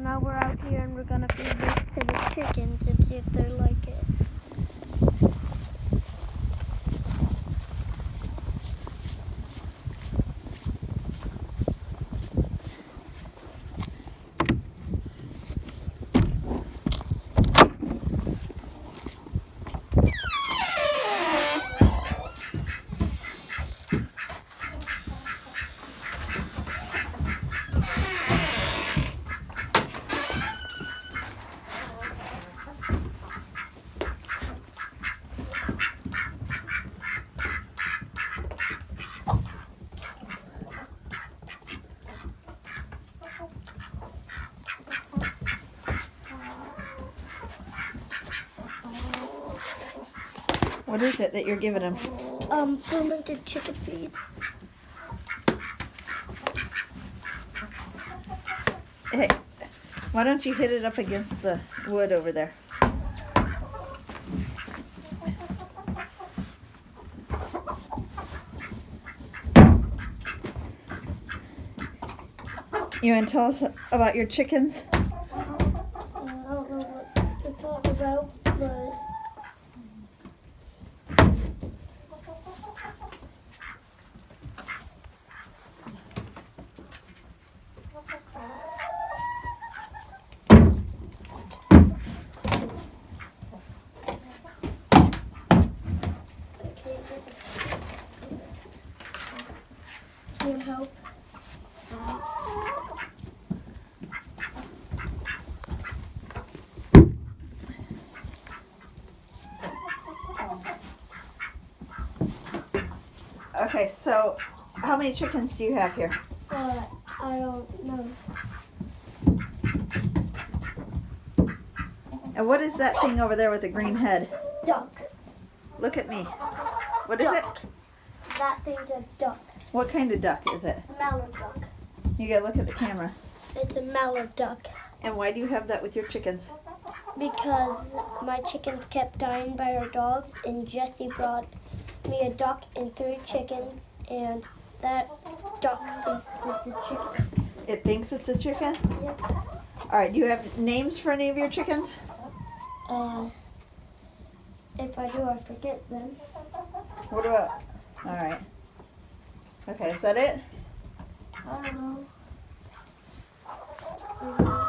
now we're out here and we're gonna feed this to the chickens and see if they like it. What is it that you're giving them? Fermented chicken feed. Hey, why don't you hit it up against the wood over there? You want to tell us about your chickens? I don't know what to talk about, but would help. Okay, so how many chickens do you have here? I don't know. And what is that thing over there with the green head? Duck. Look at me. What is it? That thing's a duck. What kind of duck is it? Mallard duck. You gotta look at the camera. It's a mallard duck. And why do you have that with your chickens? Because my chickens kept dying by our dogs, and Jesse brought me a duck and 3 chickens, and that duck thinks it's a chicken. It thinks it's a chicken? Yep. Alright, do you have names for any of your chickens? If I do, I forget them. What about? Alright. Okay, is that it? I don't know.